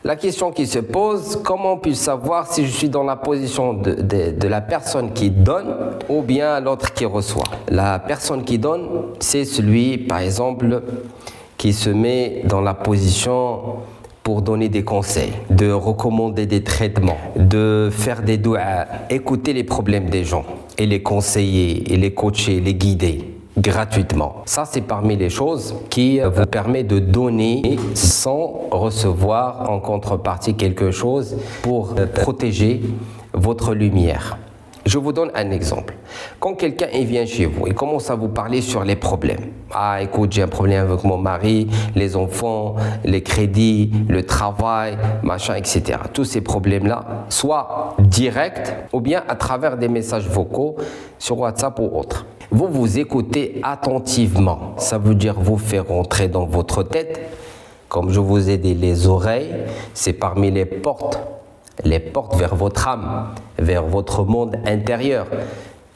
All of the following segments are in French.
La question qui se pose, comment puis-je savoir si je suis dans la position de la personne qui donne ou bien l'autre qui reçoit? La personne qui donne, c'est celui, par exemple, qui se met dans la position pour donner des conseils, de recommander des traitements, de faire des doigts, écouter les problèmes des gens et les conseiller, et les coacher, les guider gratuitement. Ça, c'est parmi les choses qui vous permet de donner sans recevoir en contrepartie quelque chose pour protéger votre lumière. Je vous donne un exemple. Quand quelqu'un vient chez vous et commence à vous parler sur les problèmes. Ah, écoute, j'ai un problème avec mon mari, les enfants, les crédits, le travail, machin, etc. Tous ces problèmes-là, soit directs ou bien à travers des messages vocaux sur WhatsApp ou autre. Vous écoutez attentivement. Ça veut dire vous faire rentrer dans votre tête. Comme je vous ai dit, les oreilles, c'est parmi les portes vers votre âme, vers votre monde intérieur.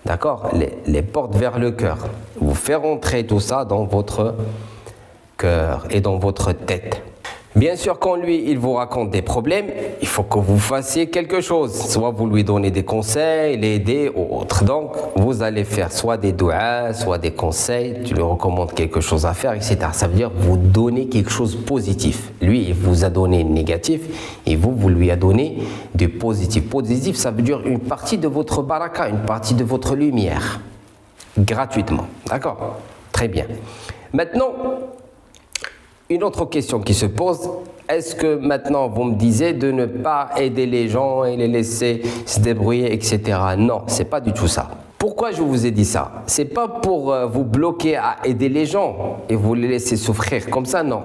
D'accord? Les portes vers le cœur. Vous faire entrer tout ça dans votre cœur et dans votre tête. Bien sûr, quand lui, il vous raconte des problèmes, il faut que vous fassiez quelque chose. Soit vous lui donnez des conseils, l'aider ou autre. Donc, vous allez faire soit des doigts, soit des conseils, tu lui recommandes quelque chose à faire, etc. Ça veut dire vous donnez quelque chose de positif. Lui, il vous a donné négatif et vous lui a donné du positif. Positif, ça veut dire une partie de votre baraka, une partie de votre lumière. Gratuitement. D'accord? Très bien. Maintenant, une autre question qui se pose, est-ce que maintenant vous me disiez de ne pas aider les gens et les laisser se débrouiller, etc. Non, c'est pas du tout ça. Pourquoi je vous ai dit ça? C'est pas pour vous bloquer à aider les gens et vous les laisser souffrir comme ça, non.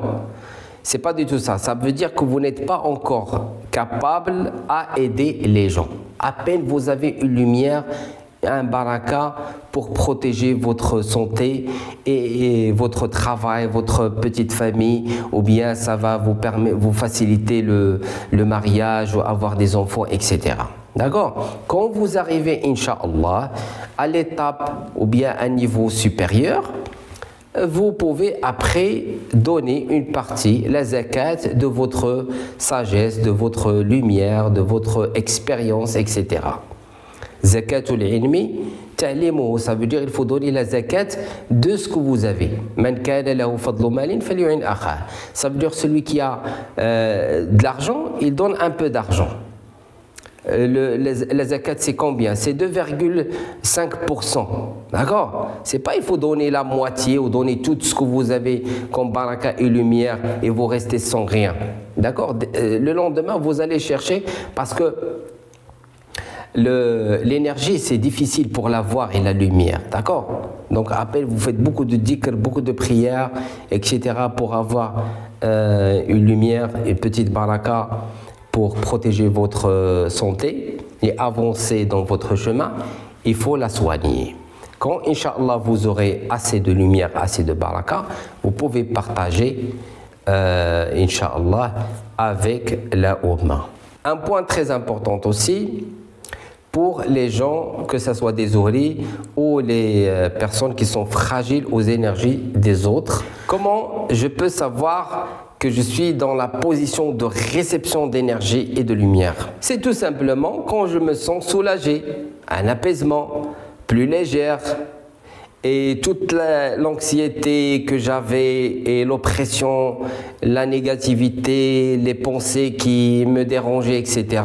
C'est pas du tout ça. Ça veut dire que vous n'êtes pas encore capable à aider les gens. À peine vous avez une lumière, un baraka pour protéger votre santé et votre travail, votre petite famille, ou bien ça va vous faciliter le mariage, ou avoir des enfants, etc. D'accord? Quand vous arrivez, Inch'Allah, à l'étape ou bien à un niveau supérieur, vous pouvez après donner une partie, la zakat, de votre sagesse, de votre lumière, de votre expérience, etc. Zakatul ilmi, ta'limuhu, ça veut dire il faut donner la zakat de ce que vous avez. Man kana lahu fadlu malin falyu'in akha. Ça veut dire celui qui a de l'argent, il donne un peu d'argent. La zakat, c'est combien? C'est 2,5%. D'accord? C'est pas il faut donner la moitié ou donner tout ce que vous avez comme baraka et lumière et vous restez sans rien. D'accord? Le lendemain, vous allez chercher parce que l'énergie, c'est difficile pour la voir et la lumière, d'accord? Donc après, vous faites beaucoup de dhikr, beaucoup de prières, etc. pour avoir une lumière, une petite baraka pour protéger votre santé et avancer dans votre chemin. Il faut la soigner. Quand, Inch'Allah, vous aurez assez de lumière, assez de baraka, vous pouvez partager, Inch'Allah, avec la Ummah. Un point très important aussi, pour les gens, que ce soit des ouris ou les personnes qui sont fragiles aux énergies des autres. Comment je peux savoir que je suis dans la position de réception d'énergie et de lumière? C'est tout simplement quand je me sens soulagé, un apaisement, plus légère, et toute l'anxiété que j'avais et l'oppression, la négativité, les pensées qui me dérangeaient, etc.,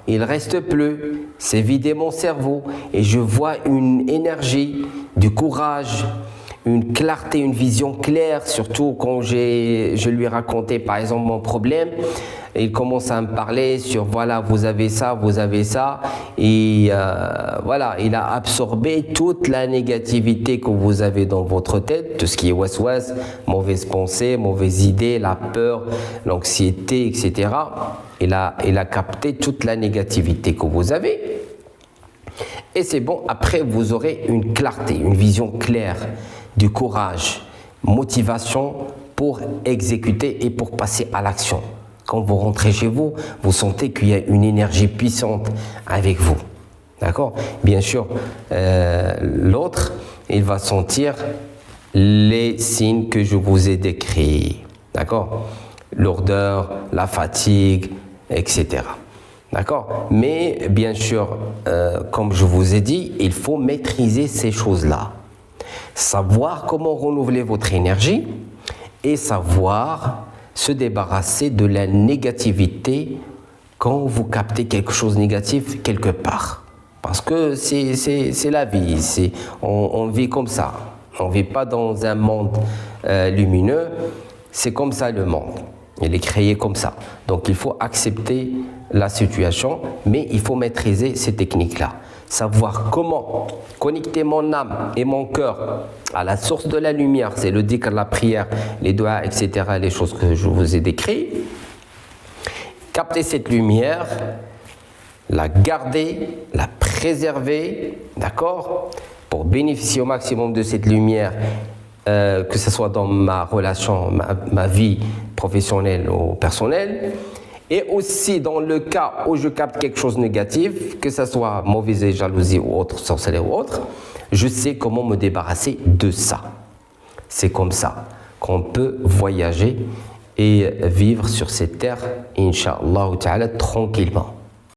il ne reste plus. C'est vidé mon cerveau et je vois une énergie, du courage, une clarté, une vision claire, surtout quand je lui racontais par exemple mon problème. Il commence à me parler sur voilà, vous avez ça, et voilà, il a absorbé toute la négativité que vous avez dans votre tête, tout ce qui est waswas, mauvaises pensées, mauvaises idées, la peur, l'anxiété, etc. Il a capté toute la négativité que vous avez. Et c'est bon, après vous aurez une clarté, une vision claire, du courage, motivation pour exécuter et pour passer à l'action. Quand vous rentrez chez vous, vous sentez qu'il y a une énergie puissante avec vous. D'accord? Bien sûr, l'autre, il va sentir les signes que je vous ai décrits. D'accord? lourdeur, la fatigue, etc. D'accord? Mais bien sûr, comme je vous ai dit, il faut maîtriser ces choses-là. Savoir comment renouveler votre énergie et savoir se débarrasser de la négativité quand vous captez quelque chose de négatif quelque part. Parce que c'est la vie, on vit comme ça. On ne vit pas dans un monde lumineux, c'est comme ça le monde. Il est créé comme ça. Donc il faut accepter la situation, mais il faut maîtriser ces techniques-là. Savoir comment connecter mon âme et mon cœur à la source de la lumière, c'est le dhikr, la prière, les doigts, etc., les choses que je vous ai décrites. Capter cette lumière, la garder, la préserver, d'accord, pour bénéficier au maximum de cette lumière, que ce soit dans ma relation, ma vie professionnelle ou personnelle, et aussi dans le cas où je capte quelque chose de négatif, que ce soit mauvaise jalousie ou autre, sorcellerie ou autre, je sais comment me débarrasser de ça. C'est comme ça qu'on peut voyager et vivre sur cette terre, Inch'Allah ta'ala, tranquillement.